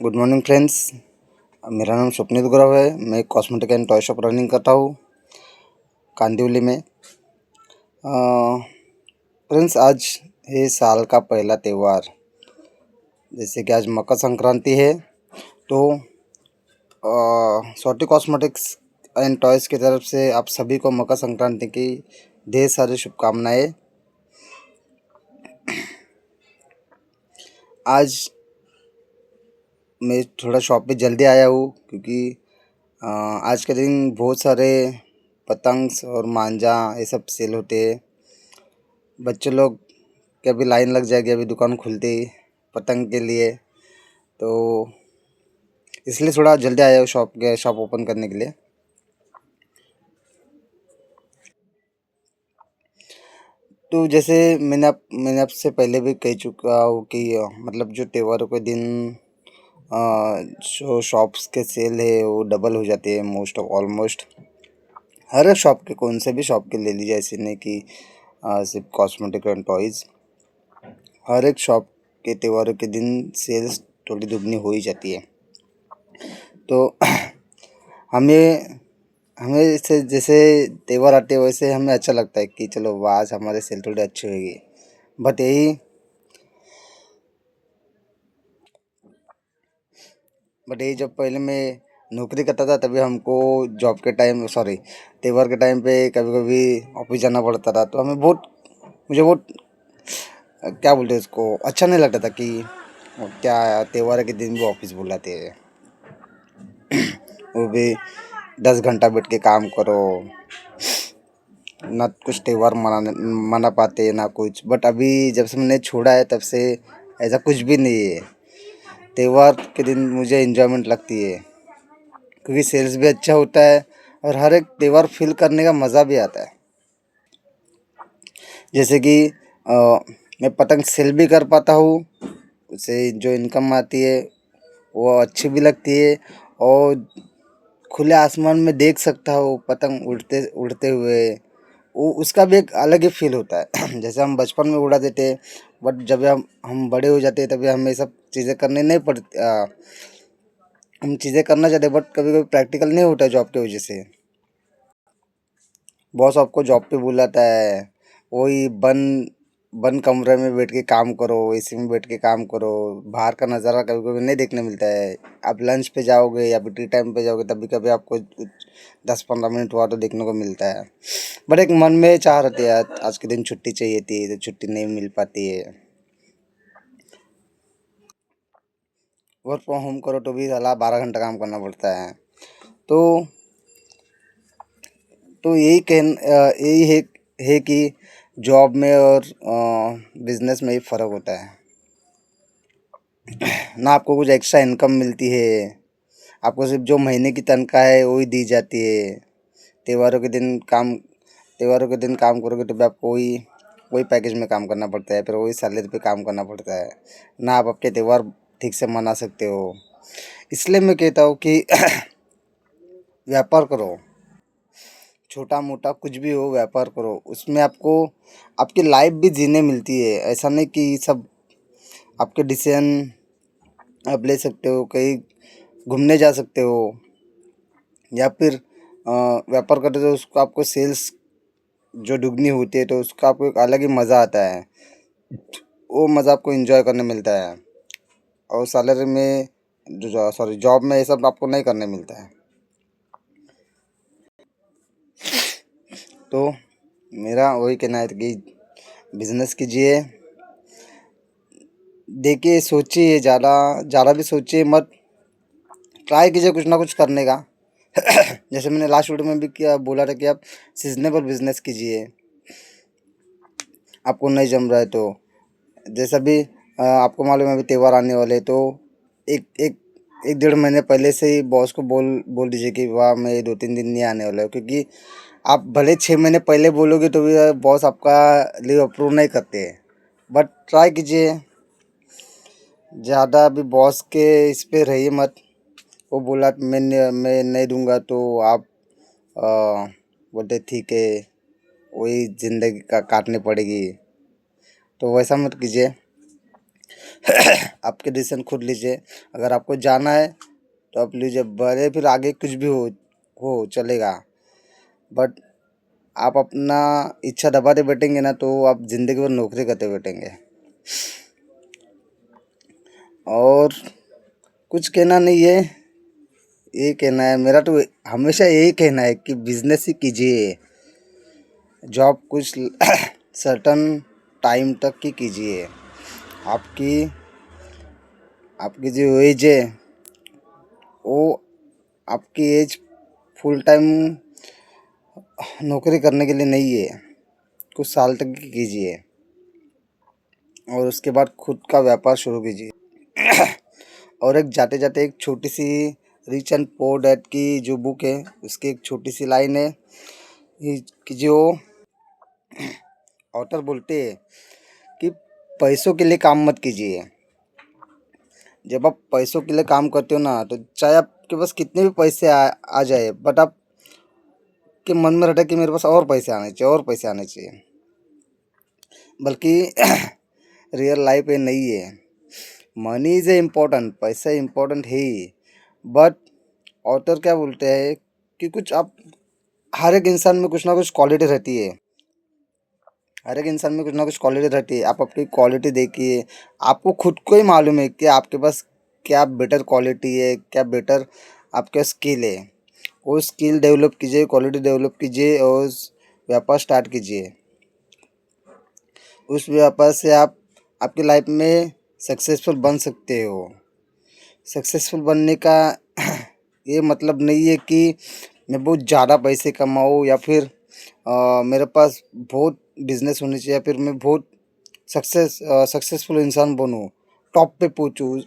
Good morning friends. मेरा नाम स्वप्नित गौरव है। मैं cosmetic and toy shop running करता हूँ कांदिवली में। फ्रेंड्स, आज है साल का पहला त्यौहार। जैसे कि आज मकर संक्रांति है, तो स्वाति कॉस्मेटिक्स एंड टॉयज़ की तरफ से आप सभी को मकर संक्रांति की ढेर सारी शुभकामनाएँ। आज मैं थोड़ा शॉप पे जल्दी आया हूँ क्योंकि आज के दिन बहुत सारे पतंग और मांझा ये सब सेल होते हैं। बच्चे लोग की अभी लाइन लग जाएगी, अभी दुकान खुलते ही पतंग के लिए, तो इसलिए थोड़ा जल्दी आया हूँ शॉप ओपन करने के लिए। तो जैसे मैंने आपसे पहले भी कह चुका हूँ कि मतलब जो त्योहारों के दिन जो शॉप्स के सेल है वो डबल हो जाते हैं मोस्ट ऑफ ऑलमोस्ट हर एक शॉप के, कौन से भी शॉप के ले लीजिए। ऐसे नहीं कि सिर्फ कॉस्मेटिक एंड टॉयज़, हर एक शॉप के त्योहारों के दिन सेल्स थोड़ी दुगनी हो ही जाती है। तो हमें हमें इससे जैसे त्योहार आते हैं वैसे हमें अच्छा लगता है कि चलो वाह आज हमारे सेल थोड़ी अच्छी होगी। बट यही जब पहले मैं नौकरी करता था तभी हमको जॉब के टाइम त्योहार के टाइम पे कभी कभी ऑफिस जाना पड़ता था, तो मुझे बहुत क्या बोलते हैं उसको, अच्छा नहीं लगता था कि क्या त्योहार के दिन भी ऑफिस बुलाते हैं, वो भी 10 घंटा बैठ के काम करो, ना कुछ त्यौहार मना पाते ना कुछ। बट अभी जब से मैंने छोड़ा है तब से ऐसा कुछ भी नहीं है। त्यौहार के दिन मुझे एंजॉयमेंट लगती है क्योंकि सेल्स भी अच्छा होता है और हर एक त्यौहार फील करने का मज़ा भी आता है। जैसे कि मैं पतंग सेल भी कर पाता हूँ, उससे जो इनकम आती है वो अच्छी भी लगती है, और खुले आसमान में देख सकता हूँ पतंग उड़ते उड़ते हुए, वो उसका भी एक अलग ही फील होता है। जैसे हम बचपन में उड़ा देते, बट जब हम बड़े हो जाते हैं तभी हमें सब चीज़ें करने नहीं पड़ती। हम चीज़ें करना चाहते बट कभी कभी प्रैक्टिकल नहीं होता जॉब की वजह से। बॉस आपको जॉब पे बुलाता है, वही बंद बंद कमरे में बैठ के काम करो, एसी में बैठ के काम करो, बाहर का नज़ारा कभी कभी नहीं देखने मिलता है। आप लंच पे जाओगे या फिर टी टाइम पे जाओगे तभी कभी आपको 10-15 मिनट हुआ तो देखने को मिलता है। बट एक मन में चाह रहती है आज के दिन छुट्टी चाहिए थी, तो छुट्टी नहीं मिल पाती है। वर्क फ्रॉम होम करो तो भी साला 12 घंटा काम करना पड़ता है। तो यही है कि जॉब में और बिजनेस में ही फ़र्क होता है। ना आपको कुछ एक्स्ट्रा इनकम मिलती है, आपको सिर्फ जो महीने की तनख्वाह है वही दी जाती है। त्योहारों के दिन काम त्योहारों के दिन काम करोगे तो भी आपको वही वही पैकेज में काम करना पड़ता है, फिर वही सैलरी पे काम करना पड़ता है, ना आप आपके त्यौहार ठीक से मना सकते हो। इसलिए मैं कहता हूँ कि व्यापार करो, छोटा मोटा कुछ भी हो व्यापार करो, उसमें आपको आपकी लाइफ भी जीने मिलती है। ऐसा नहीं कि सब आपके डिसीजन आप ले सकते हो, कहीं घूमने जा सकते हो, या फिर व्यापार करते तो उसको आपको सेल्स जो दुगनी होती है तो उसका आपको एक अलग ही मज़ा आता है। वो मज़ा आपको एंजॉय करने मिलता है, और सैलरी में जॉब में ये सब आपको नहीं करने मिलता है। तो मेरा वही कहना है कि बिजनेस कीजिए, देखिए, सोचिए, ज़्यादा ज़्यादा भी सोचिए मत, ट्राई कीजिए कुछ ना कुछ करने का। जैसे मैंने लास्ट वीडियो में भी किया बोला था कि आप सीजनेबल बिजनेस कीजिए, आपको नहीं जम रहा है तो। जैसा भी आपको मालूम है अभी त्यौहार आने वाले, तो एक एक 1-1.5 महीने पहले से ही बॉस को बोल दीजिए कि वाह मैं 2-3 दिन नहीं आने वाला हूँ, क्योंकि आप भले 6 महीने पहले बोलोगे तो भी बॉस आपका लीव अप्रूव नहीं करते हैं। बट ट्राई कीजिए, ज़्यादा अभी बॉस के इस पे रहिए मत। वो बोला मैं नहीं दूंगा तो आप बोलते ठीक है, वही ज़िंदगी का काटनी पड़ेगी, तो वैसा मत कीजिए। आपके डिसीजन खुद लीजिए। अगर आपको जाना है तो आप लीजिए, भले फिर आगे कुछ भी हो चलेगा, बट आप अपना इच्छा दबाते बैठेंगे ना तो आप ज़िंदगी भर नौकरी करते बैठेंगे। और कुछ कहना नहीं है, ये कहना है मेरा तो हमेशा यही कहना है कि बिजनेस ही कीजिए। जॉब कुछ सर्टन टाइम तक की कीजिए। आपकी आपकी जो एज है वो आपकी एज फुल टाइम नौकरी करने के लिए नहीं है। कुछ साल तक की कीजिए और उसके बाद खुद का व्यापार शुरू कीजिए। और एक जाते जाते एक छोटी सी रिच एंड पोर डैड की जो बुक है उसकी एक छोटी सी लाइन है कि जो ऑथर बोलते हैं कि पैसों के लिए काम मत कीजिए। जब आप पैसों के लिए काम करते हो ना तो चाहे आपके पास कितने भी पैसे आ जाए, बट आप के मन में रहता है कि मेरे पास और पैसे आने चाहिए, और पैसे आने चाहिए। बल्कि रियल लाइफ ये नहीं है। मनी इज़ ए इम्पोर्टेंट, पैसा इम्पोर्टेंट है ही, बट ऑथर क्या बोलते हैं कि कुछ आप हर एक इंसान में कुछ ना कुछ क्वालिटी रहती है। हर एक इंसान में कुछ ना कुछ क्वालिटी रहती है। आप अपनी क्वालिटी देखिए, आपको खुद को ही मालूम है कि आपके पास क्या बेटर क्वालिटी है, क्या बेटर आपका स्किल है। वो स्किल डेवलप कीजिए, क्वालिटी डेवलप कीजिए और उस व्यापार स्टार्ट कीजिए। उस व्यापार से आप आपकी लाइफ में सक्सेसफुल बन सकते हो। सक्सेसफुल बनने का ये मतलब नहीं है कि मैं बहुत ज़्यादा पैसे कमाऊँ या फिर मेरे पास बहुत बिजनेस होनी चाहिए या फिर मैं बहुत सक्सेसफुल इंसान बनूँ, टॉप पे पहुँचूँ।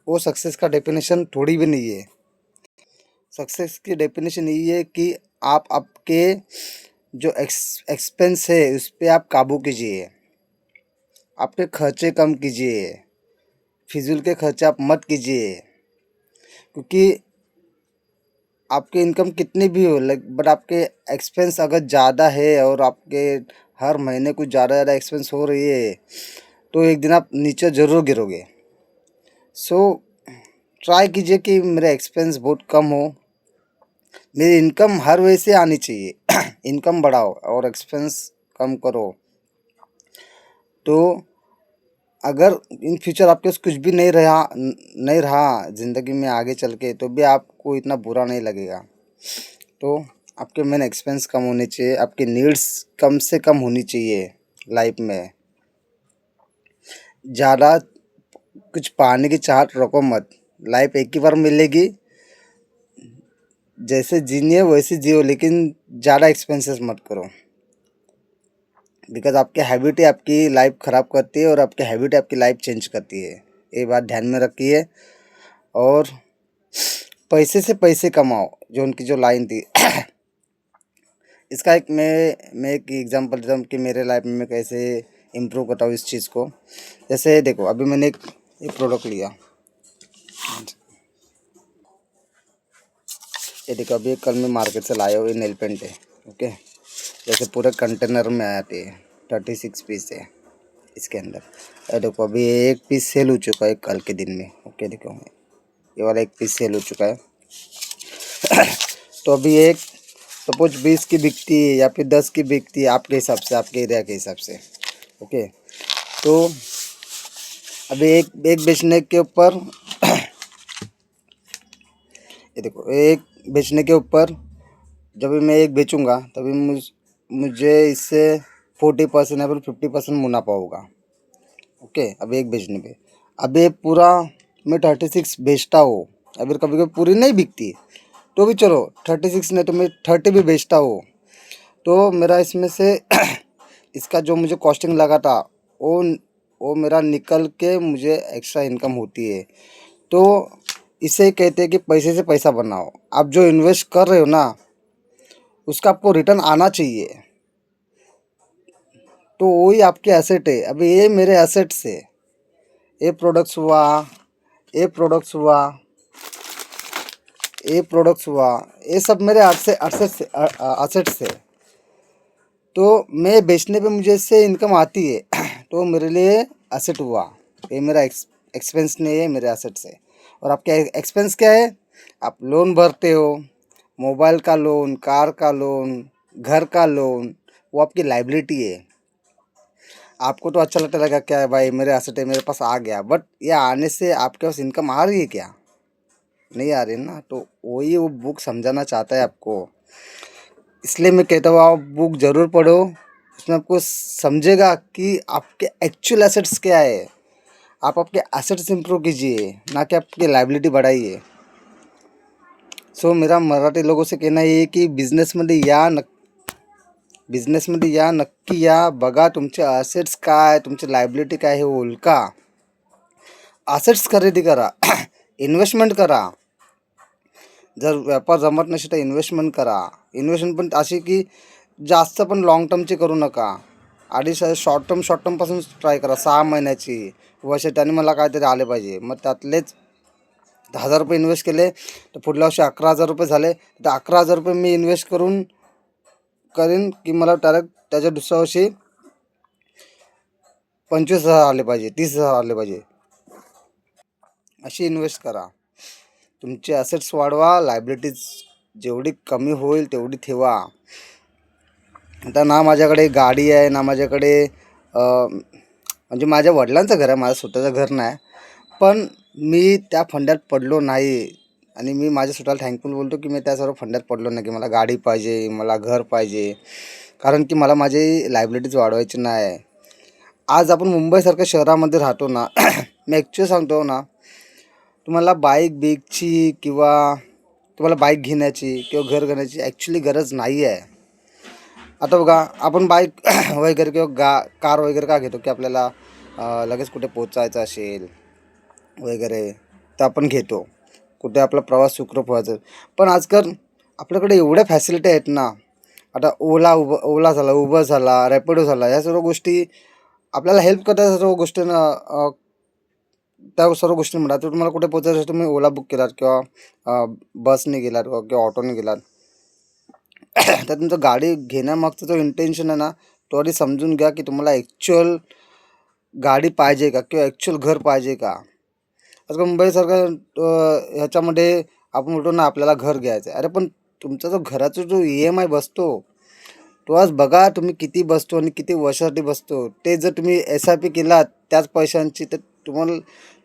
वो सक्सेस का डेफिनेशन थोड़ी भी नहीं है। सक्सेस की डेफिनेशन यही है कि आप आपके जो एक्सपेंस है उस पर आप काबू कीजिए, आपके खर्चे कम कीजिए, फिजूल के खर्चे आप मत कीजिए। क्योंकि आपकी इनकम कितनी भी हो बट आपके एक्सपेंस अगर ज़्यादा है और आपके हर महीने कुछ ज़्यादा एक्सपेंस हो रही है तो एक दिन आप नीचे ज़रूर गिरोगे। सो ट्राई कीजिए कि मेरा एक्सपेंस बहुत कम हो, मेरी इनकम हर वजह से आनी चाहिए। इनकम बढ़ाओ और एक्सपेंस कम करो। तो अगर इन फ्यूचर आपके पास कुछ भी नहीं रहा ज़िंदगी में आगे चल के, तो भी आपको इतना बुरा नहीं लगेगा। तो आपके मेन एक्सपेंस कम होने चाहिए, आपकी नीड्स कम से कम होनी चाहिए लाइफ में। ज़्यादा कुछ पाने की चाहत रखो मत, लाइफ एक ही बार मिलेगी। जैसे जीनी है वैसे जियो, लेकिन ज़्यादा एक्सपेंसेस मत करो। बिकॉज आपकी हैबिट ही आपकी लाइफ ख़राब करती है और आपकी हैबिट आपकी लाइफ चेंज करती है। ये बात ध्यान में रखिए। और पैसे से पैसे कमाओ, जो उनकी जो लाइन थी। इसका एक मैं एक एग्जांपल देता हूँ कि मेरे लाइफ में मैं कैसे इम्प्रूव करता हूँ इस चीज़ को। जैसे देखो, अभी मैंने एक प्रोडक्ट लिया, ये देखो, अभी कल मैं मार्केट से लाया हुआ नेल पेंट है। ओके, जैसे पूरे कंटेनर में आते हैं, 36 पीस है इसके अंदर। ये देखो, अभी एक पीस सेल हो चुका है कल के दिन में। ओके, देखो ये वाला एक पीस सेल हो चुका है। तो अभी एक सपोज 20 की बिकती है या फिर 10 की बिकती है, आपके हिसाब से, आपके एरिया के हिसाब से। ओके, तो अभी एक बेचने के ऊपर ये देखो, एक बेचने के ऊपर जब भी मैं एक बेचूंगा तभी मुझे इससे 40% या फिर 50% मुनाफा होगा। ओके, अब एक बेचने पे अभी पूरा मैं 36 बेचता हूँ, अगर कभी कभी पूरी नहीं बिकती तो भी चलो 36 नहीं तो मैं 30 भी बेचता हूँ, तो मेरा इसमें से इसका जो मुझे कॉस्टिंग लगा था वो मेरा निकल के मुझे एक्स्ट्रा इनकम होती है। तो इसे कहते हैं कि पैसे से पैसा बनाओ। आप जो इन्वेस्ट कर रहे हो ना उसका आपको रिटर्न आना चाहिए, तो वही आपके एसेट है। अभी ये मेरे एसेट्स है, ये प्रोडक्ट्स हुआ, ये प्रोडक्ट्स हुआ, ये प्रोडक्ट्स हुआ, ये सब मेरे एसेट्स है। तो मैं बेचने पे मुझे इससे इनकम आती है, तो मेरे लिए एसेट हुआ। ये मेरा एक्सपेंस नहीं है, मेरे एसेट्स है। और आपके एक्सपेंस क्या है? आप लोन भरते हो, मोबाइल का लोन, कार का लोन, घर का लोन, वो आपकी लाइबिलिटी है। आपको तो अच्छा लगता रहेगा क्या है भाई, मेरे एसेट है, मेरे पास आ गया, बट ये आने से आपके पास इनकम आ रही है क्या? नहीं आ रही ना। तो वही वो बुक समझाना चाहता है आपको। इसलिए मैं कहता हूँ आप बुक ज़रूर पढ़ो। उसमें आपको समझेगा कि आपके एक्चुअल एसेट्स क्या है। आप आपके एसेट्स इंप्रूव कीजिए, ना कि आपकी लायबिलिटी बढ़ाइए। सो मेरा मराठी लोगों से कहना ये आहे की बिझनेसमध्ये या नक्की या, बघा तुमचे असेट्स काय, तुमची लायबिलिटी काय हे ओळखा. असेट्स खरेदी करा. इन्व्हेस्टमेंट करा. जर व्यापार जमत नसेल तर इन्व्हेस्टमेंट करा. इन्व्हेस्टमेंट पण अशी की जास्त पण लाँग टर्मची करू नका. शॉर्ट टर्मपासून ट्राय करा. 6 महिन्याची, वर्ष, त्याने मला काहीतरी आले पाहिजे. मग त्यातलेच 10,000 रुपये इन्व्हेस्ट केले तर पुढल्या वर्षी 11,000 रुपये झाले, तर 11,000 रुपये मी इन्व्हेस्ट करीन की मला डायरेक्ट त्याच्या दुसऱ्या वर्षी 25,000 आले पाहिजे, 30,000 आले पाहिजे. अशी इन्व्हेस्ट करा. तुमचे असेट्स वाढवा, लायबिलिटीज जेवढी कमी होईल तेवढी ठेवा. आता ना माझ्याकडे गाडी आहे, ना माझ्याकडे म्हणजे माझ्या वडिलांचं घर आहे, माझं स्वतःचं घर नाही. पण मी त्या फंड्यात पडलो नाही. आणि मी माझ्या स्वतःला थँकफुल बोलतो की मी त्या सर्व फंड्यात पडलो नाही, की मला गाडी पाहिजे, मला घर पाहिजे. कारण की मला माझी लायबिलिटीज वाढवायची नाही. आज आपण मुंबईसारख्या शहरामध्ये राहतो ना. मी ॲक्च्युअली सांगतो ना, तुम्हाला बाईकची किंवा तुम्हाला बाईक घेण्याची किंवा घर घेण्याची ॲक्च्युली गरज नाही आहे. आता बघा, आपण बाईक वगैरे किंवा कार वगैरे का घेतो, की आपल्याला लगेच कुठे पोचायचं असेल वगैरे तर आपण घेतो. कुठे आपला प्रवास सुखरूप व्हायचा. पण आजकाल आपल्याकडे एवढ्या फॅसिलिटी आहेत ना. आता ओला झाला, उबर झाला, रॅपिडो झाला, या सर्व गोष्टी आपल्याला हेल्प करतात. सर्व गोष्टींना त्या सर्व गोष्टींमध्ये आता तुम्हाला कुठे पोचायचं असेल, तुम्ही ओला बुक केलात किंवा बसने गेलात किंवा ऑटोने गेलात. तर तुमचं गाडी घेण्यामागचा जो इंटेन्शन आहे ना, तो आधी समजून घ्या की तुम्हाला ॲक्च्युअल गाडी पाहिजे का किंवा ॲक्च्युअल घर पाहिजे का. आजकाल मुंबईसारख्या ह्याच्यामध्ये आपण म्हणतो ना आपल्याला घर घ्यायचं आहे. अरे पण तुमचा जो घराचा जो EMI बसतो, तो आज बघा तुम्ही किती बसतो आणि किती वर्षासाठी बसतो. ते जर तुम्ही SIP केलात त्याच पैशांची, तर तुम्हाला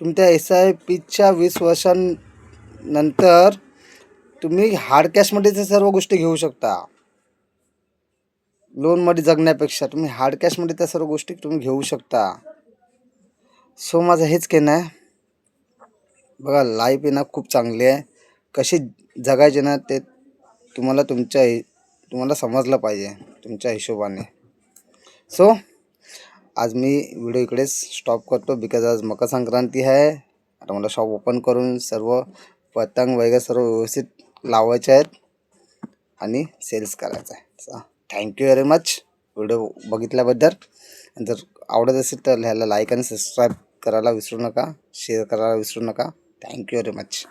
तुमच्या SIPच्या 20 वर्षांनंतर तुम्ही हार्ड कॅशमध्ये ते सर्व गोष्टी घेऊ शकता. लोनमध्ये जगण्यापेक्षा तुम्ही हार्ड कॅशमध्ये त्या सर्व गोष्टी तुम्ही घेऊ शकता. सो माझं हेच कहणं आहे. बघा, लाईफ आहे ना खूप चांगली आहे. कशी जगायची ना ते तुम्हाला समजलं पाहिजे तुमच्या हिशोबाने. सो आज मी व्हिडिओ इकडेच स्टॉप करतो, बिकॉज आज मकर संक्रांती आहे. आता मला शॉप ओपन करून सर्व पतंग वगैरे सर्व व्यवस्थित लावायचे आहेत आणि सेल्स करायचं आहे. थँक्यू व्हेरी मच व्हिडिओ बघितल्याबद्दल. आणि जर आवडत असेल तर ह्याला लाईक आणि सबस्क्राईब करायला विसरू नका, शेअर करायला विसरू नका. Thank you very much.